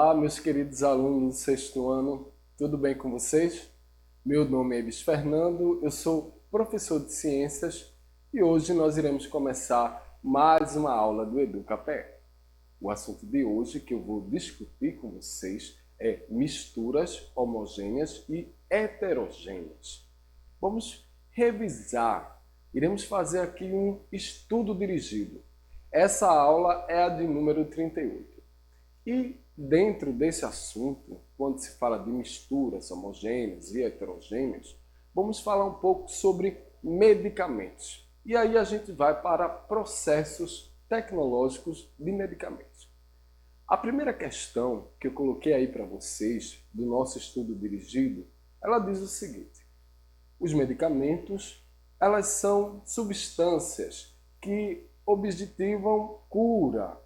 Olá, meus queridos alunos do sexto ano, tudo bem com vocês? Meu nome é Ibis Fernando, eu sou professor de ciências e hoje nós iremos começar mais uma aula do EducaPE. O assunto de hoje que eu vou discutir com vocês é misturas homogêneas e heterogêneas. Vamos revisar, iremos fazer aqui um estudo dirigido. Essa aula é a de número 38. E dentro desse assunto, quando se fala de misturas homogêneas e heterogêneas, vamos falar um pouco sobre medicamentos. E aí a gente vai para processos tecnológicos de medicamentos. A primeira questão que eu coloquei aí para vocês do nosso estudo dirigido, ela diz o seguinte: os medicamentos, elas são substâncias que objetivam cura,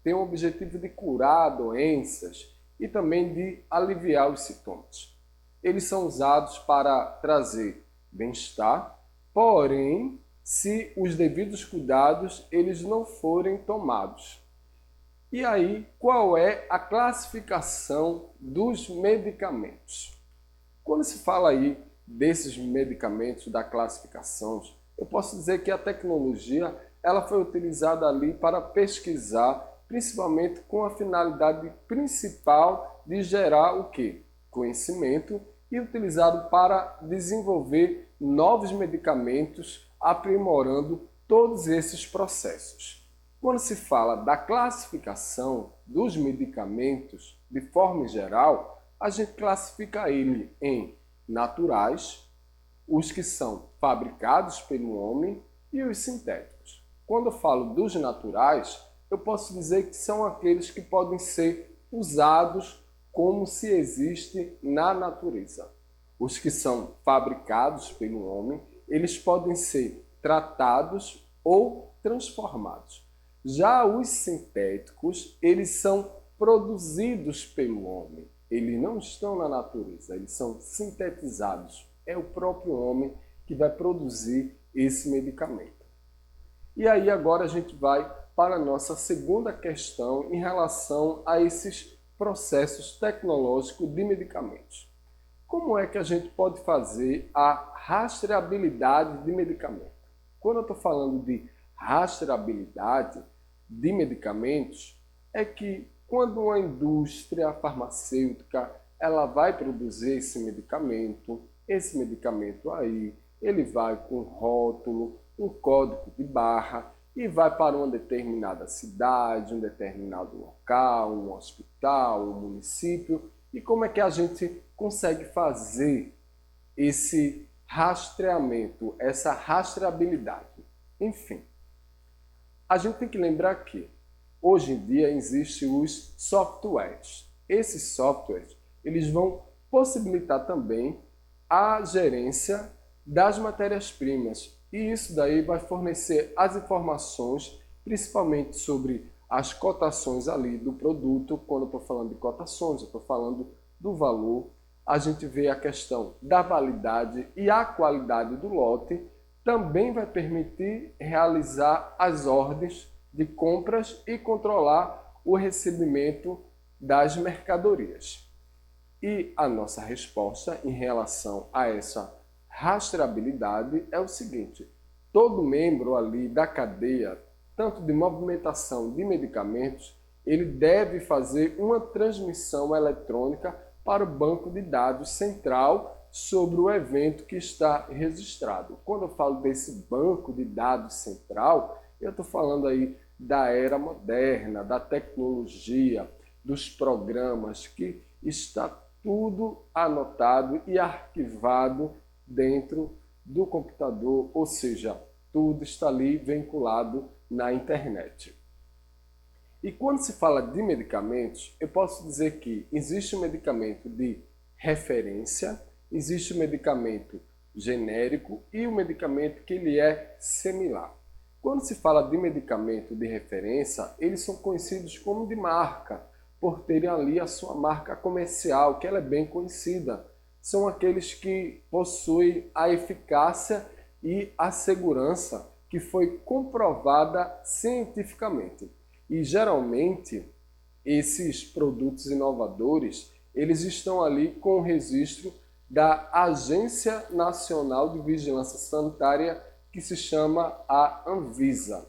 tem o objetivo de curar doenças e também de aliviar os sintomas. Eles são usados para trazer bem-estar, porém, se os devidos cuidados eles não forem tomados. E aí, qual é a classificação dos medicamentos? Quando se fala aí desses medicamentos, da classificação, eu posso dizer que a tecnologia ela foi utilizada ali para pesquisar, principalmente com a finalidade principal de gerar o quê? Conhecimento, e utilizado para desenvolver novos medicamentos, aprimorando todos esses processos. Quando se fala da classificação dos medicamentos, de forma geral, a gente classifica ele em naturais, os que são fabricados pelo homem e os sintéticos. Quando eu falo dos naturais, eu posso dizer que são aqueles que podem ser usados como se existe na natureza. Os que são fabricados pelo homem, eles podem ser tratados ou transformados. Já os sintéticos, eles são produzidos pelo homem. Eles não estão na natureza, eles são sintetizados. É o próprio homem que vai produzir esse medicamento. E aí agora a gente vai para a nossa segunda questão em relação a esses processos tecnológicos de medicamentos. Como é que a gente pode fazer a rastreabilidade de medicamento? Quando eu estou falando de rastreabilidade de medicamentos, é que quando uma indústria farmacêutica ela vai produzir esse medicamento aí, ele vai com rótulo, um código de barra, e vai para uma determinada cidade, um determinado local, um hospital, um município. E como é que a gente consegue fazer esse rastreamento, essa rastreabilidade? Enfim, a gente tem que lembrar que hoje em dia existem os softwares. Esses softwares eles vão possibilitar também a gerência das matérias-primas. E isso daí vai fornecer as informações, principalmente sobre as cotações ali do produto. Quando eu estou falando de cotações, eu estou falando do valor. A gente vê a questão da validade e a qualidade do lote. Também vai permitir realizar as ordens de compras e controlar o recebimento das mercadorias. E a nossa resposta em relação a essa rastreabilidade é o seguinte: todo membro ali da cadeia, tanto de movimentação de medicamentos, ele deve fazer uma transmissão eletrônica para o banco de dados central sobre o evento que está registrado. Quando eu falo desse banco de dados central, eu estou falando aí da era moderna, da tecnologia, dos programas, que está tudo anotado e arquivado dentro do computador, ou seja, tudo está ali vinculado na internet. E quando se fala de medicamentos, eu posso dizer que existe um medicamento de referência, existe um medicamento genérico e um medicamento que ele é similar. Quando se fala de medicamento de referência, eles são conhecidos como de marca, por terem ali a sua marca comercial, que ela é bem conhecida. São aqueles que possuem a eficácia e a segurança que foi comprovada cientificamente. E geralmente esses produtos inovadores, eles estão ali com o registro da Agência Nacional de Vigilância Sanitária, que se chama a Anvisa.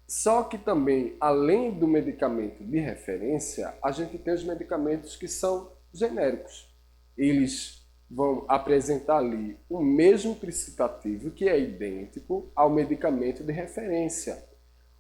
Só que também, além do medicamento de referência, a gente tem os medicamentos que são genéricos. Eles vão apresentar ali o mesmo princípio ativo, que é idêntico ao medicamento de referência,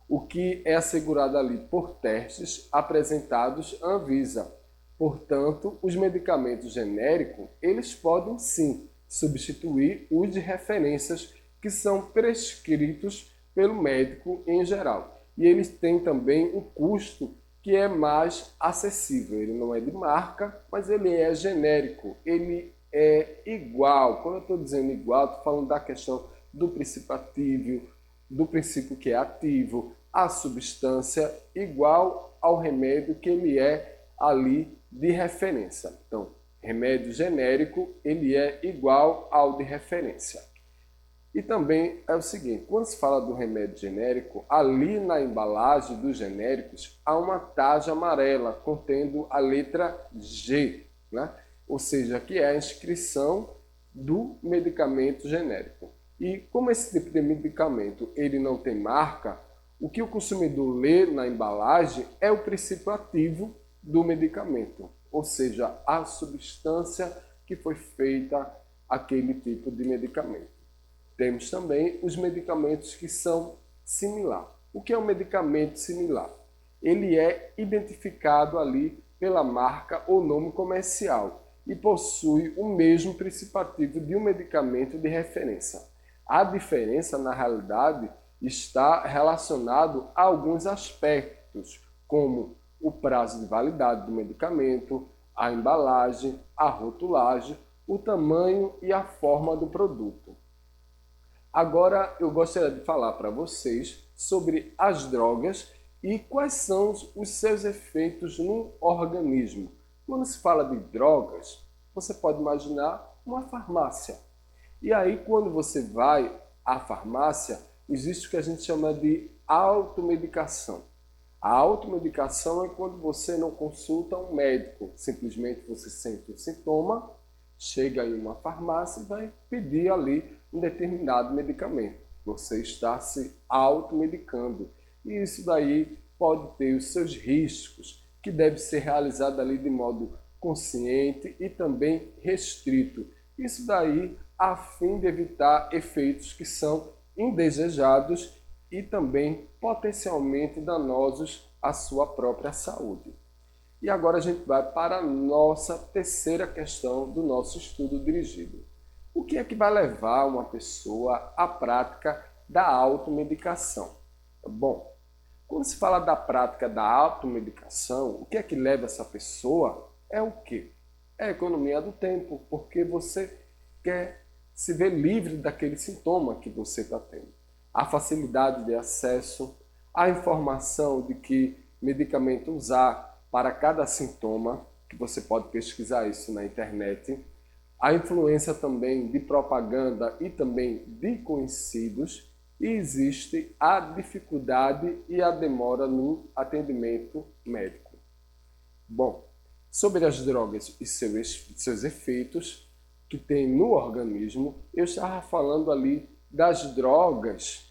o que é assegurado ali por testes apresentados à Anvisa. Portanto, os medicamentos genéricos, eles podem sim substituir os de referências que são prescritos pelo médico em geral. E eles têm também um custo que é mais acessível. Ele não é de marca, mas ele é genérico. Ele é igual. Quando eu estou dizendo igual, estou falando da questão do princípio ativo, do princípio que é ativo, a substância igual ao remédio que ele é ali de referência. Então, remédio genérico, ele é igual ao de referência. E também é o seguinte, quando se fala do remédio genérico, ali na embalagem dos genéricos há uma taja amarela contendo a letra G, né? Ou seja, que é a inscrição do medicamento genérico. E como esse tipo de medicamento ele não tem marca, o que o consumidor lê na embalagem é o princípio ativo do medicamento, ou seja, a substância que foi feita aquele tipo de medicamento. Temos também os medicamentos que são similares. O que é um medicamento similar? Ele é identificado ali pela marca ou nome comercial e possui o mesmo princípio ativo de um medicamento de referência. A diferença, na realidade, está relacionado a alguns aspectos, como o prazo de validade do medicamento, a embalagem, a rotulagem, o tamanho e a forma do produto. Agora eu gostaria de falar para vocês sobre as drogas e quais são os seus efeitos no organismo. Quando se fala de drogas, você pode imaginar uma farmácia. E aí, quando você vai à farmácia, existe o que a gente chama de automedicação. A automedicação é quando você não consulta um médico, simplesmente você sente um sintoma, chega em uma farmácia e vai pedir ali um determinado medicamento. Você está se automedicando. E isso daí pode ter os seus riscos, que deve ser realizado ali de modo consciente e também restrito. Isso daí a fim de evitar efeitos que são indesejados e também potencialmente danosos à sua própria saúde. E agora a gente vai para a nossa terceira questão do nosso estudo dirigido. O que é que vai levar uma pessoa à prática da automedicação? Bom, quando se fala da prática da automedicação, o que é que leva essa pessoa? É o quê? É a economia do tempo, porque você quer se ver livre daquele sintoma que você está tendo. A facilidade de acesso, a informação de que medicamento usar para cada sintoma, que você pode pesquisar isso na internet, a influência também de propaganda e também de conhecidos, e existe a dificuldade e a demora no atendimento médico. Bom, sobre as drogas e seus efeitos que tem no organismo, eu estava falando ali das drogas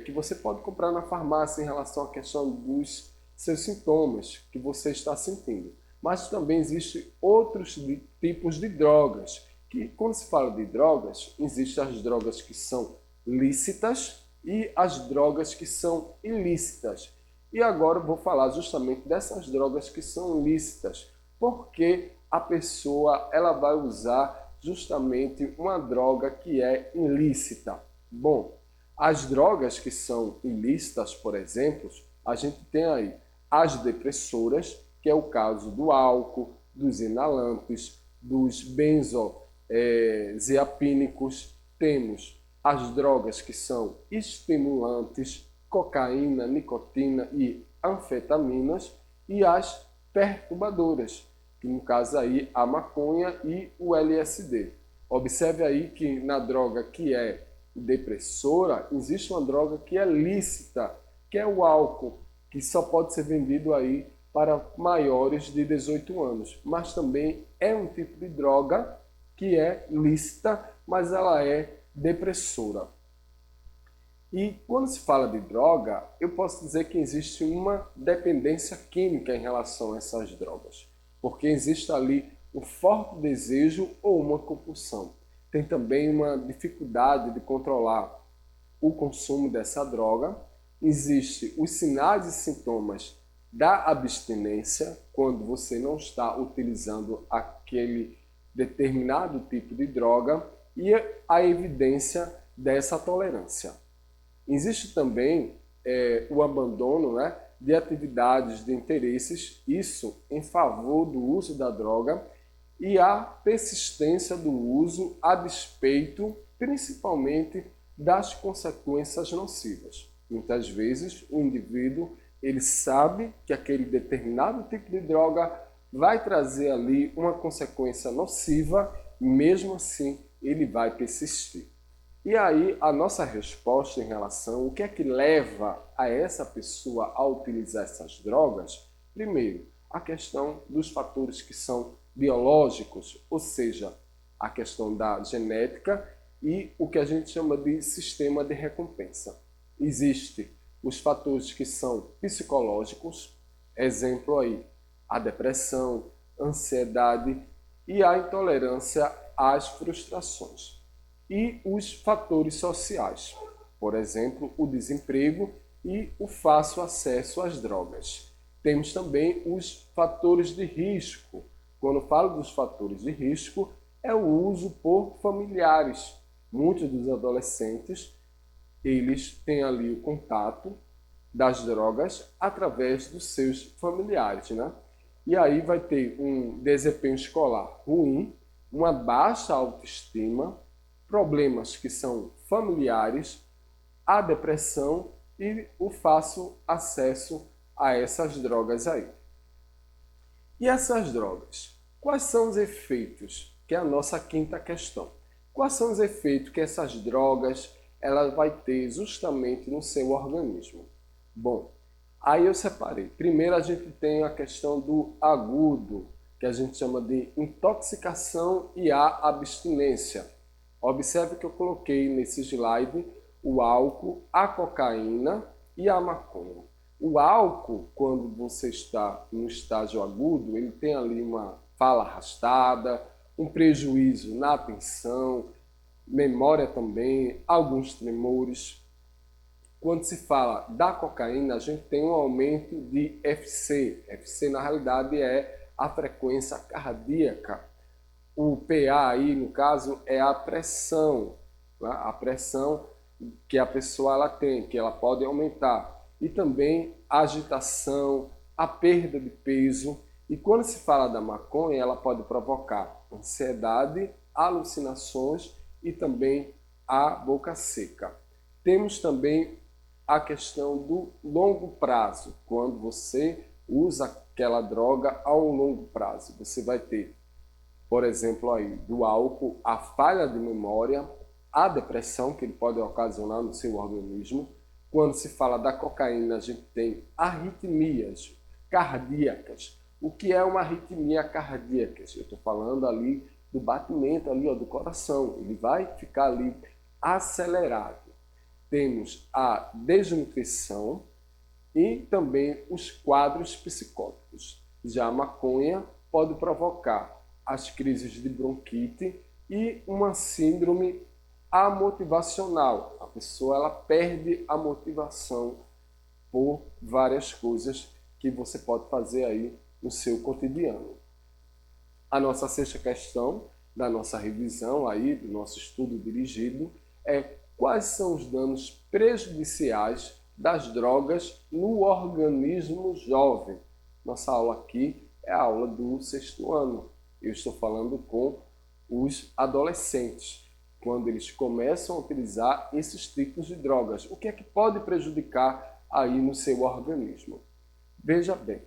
que você pode comprar na farmácia em relação à questão dos seus sintomas que você está sentindo. Mas também existem outros tipos de drogas, que quando se fala de drogas, existem as drogas que são lícitas e as drogas que são ilícitas. E agora eu vou falar justamente dessas drogas que são lícitas, porque a pessoa ela vai usar justamente uma droga que é ilícita. Bom, as drogas que são ilícitas, por exemplo, a gente tem aí as depressoras, que é o caso do álcool, dos inalantes, dos benzodiazepínicos. Temos as drogas que são estimulantes, cocaína, nicotina e anfetaminas, e as perturbadoras, que no caso aí a maconha e o LSD. Observe aí que na droga que é depressora, existe uma droga que é lícita, que é o álcool, que só pode ser vendido aí para maiores de 18 anos, mas também é um tipo de droga que é lícita, mas ela é depressora. E quando se fala de droga, eu posso dizer que existe uma dependência química em relação a essas drogas, porque existe ali um forte desejo ou uma compulsão. Tem também uma dificuldade de controlar o consumo dessa droga. Existem os sinais e sintomas da abstinência, quando você não está utilizando aquele determinado tipo de droga, e a evidência dessa tolerância. Existe também o abandono, né, de atividades de interesses, isso em favor do uso da droga, e a persistência do uso a despeito, principalmente, das consequências nocivas. Muitas vezes o indivíduo ele sabe que aquele determinado tipo de droga vai trazer ali uma consequência nociva, mesmo assim ele vai persistir. E aí a nossa resposta em relação ao que é que leva a essa pessoa a utilizar essas drogas, primeiro, a questão dos fatores que são biológicos, ou seja, a questão da genética e o que a gente chama de sistema de recompensa. Existem os fatores que são psicológicos, exemplo aí, a depressão, ansiedade e a intolerância às frustrações. E os fatores sociais, por exemplo, o desemprego e o fácil acesso às drogas. Temos também os fatores de risco. Quando falo dos fatores de risco, é o uso por familiares. Muitos dos adolescentes, eles têm ali o contato das drogas através dos seus familiares, né? E aí vai ter um desempenho escolar ruim, uma baixa autoestima, problemas que são familiares, a depressão e o fácil acesso a essas drogas aí. E essas drogas? Quais são os efeitos? Que é a nossa quinta questão. Quais são os efeitos que essas drogas ela vai ter justamente no seu organismo? Bom, aí eu separei. Primeiro a gente tem a questão do agudo, que a gente chama de intoxicação e a abstinência. Observe que eu coloquei nesse slide o álcool, a cocaína e a maconha. O álcool, quando você está no estágio agudo, ele tem ali uma fala arrastada, um prejuízo na atenção, memória também, alguns tremores. Quando se fala da cocaína, a gente tem um aumento de FC. FC, na realidade, é a frequência cardíaca. O PA aí, no caso, é a pressão. Né? A pressão que a pessoa ela tem, que ela pode aumentar. E também a agitação, a perda de peso. E quando se fala da maconha, ela pode provocar ansiedade, alucinações e também a boca seca. Temos também a questão do longo prazo. Quando você usa aquela droga a um longo prazo, você vai ter, por exemplo, aí, do álcool, a falha de memória, a depressão que ele pode ocasionar no seu organismo. Quando se fala da cocaína, a gente tem arritmias cardíacas. O que é uma arritmia cardíaca? Eu estou falando ali do batimento ali, ó, do coração. Ele vai ficar ali acelerado. Temos a desnutrição e também os quadros psicóticos. Já a maconha pode provocar as crises de bronquite e uma síndrome amotivacional. A pessoa ela perde a motivação por várias coisas que você pode fazer aí no seu cotidiano. A nossa sexta questão da nossa revisão aí, do nosso estudo dirigido, é quais são os danos prejudiciais das drogas no organismo jovem. Nossa aula aqui é a aula do sexto ano. Eu estou falando com os adolescentes, quando eles começam a utilizar esses tipos de drogas. O que é que pode prejudicar aí no seu organismo? Veja bem,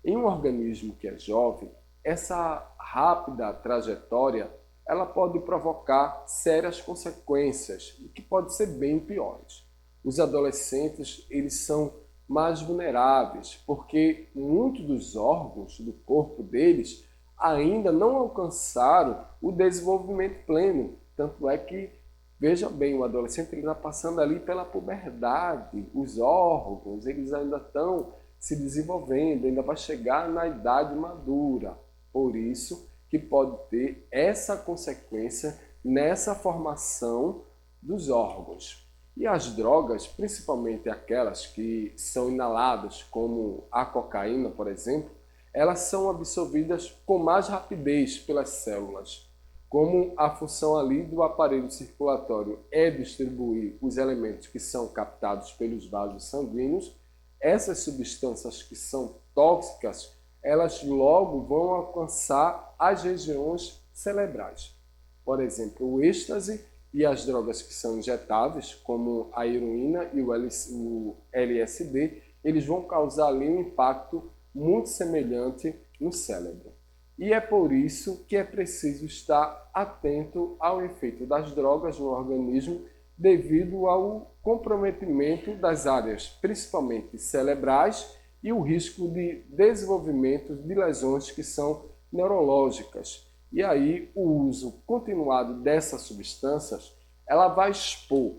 em um organismo que é jovem, essa rápida trajetória ela pode provocar sérias consequências, que podem ser bem piores. Os adolescentes eles são mais vulneráveis, porque muitos dos órgãos do corpo deles ainda não alcançaram o desenvolvimento pleno. Tanto é que, veja bem, o adolescente está passando ali pela puberdade, os órgãos, eles ainda estão se desenvolvendo, ainda vai chegar na idade madura. Por isso que pode ter essa consequência nessa formação dos órgãos. E as drogas, principalmente aquelas que são inaladas, como a cocaína, por exemplo, elas são absorvidas com mais rapidez pelas células. Como a função ali do aparelho circulatório é distribuir os elementos que são captados pelos vasos sanguíneos, essas substâncias que são tóxicas, elas logo vão alcançar as regiões cerebrais. Por exemplo, o êxtase e as drogas que são injetáveis, como a heroína e o LSD, eles vão causar ali um impacto muito semelhante no cérebro. E é por isso que é preciso estar atento ao efeito das drogas no organismo devido ao comprometimento das áreas, principalmente cerebrais, e o risco de desenvolvimento de lesões que são neurológicas. E aí o uso continuado dessas substâncias, ela vai expor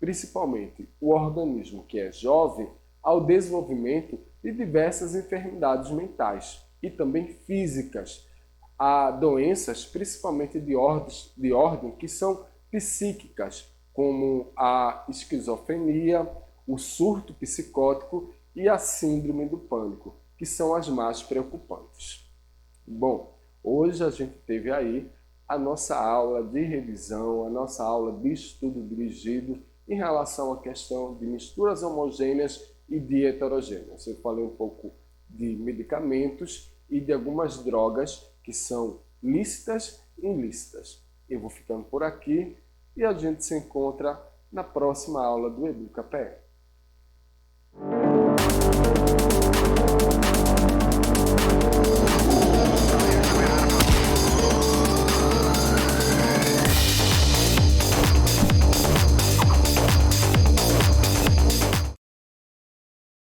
principalmente o organismo que é jovem ao desenvolvimento de diversas enfermidades mentais e também físicas, a doenças principalmente de ordem que são psíquicas, como a esquizofrenia, o surto psicótico e a síndrome do pânico, que são as mais preocupantes. Bom, hoje a gente teve aí a nossa aula de revisão, a nossa aula de estudo dirigido em relação à questão de misturas homogêneas e de heterogêneas. Eu falei um pouco de medicamentos e de algumas drogas que são lícitas e ilícitas. Eu vou ficando por aqui e a gente se encontra na próxima aula do EducaPE.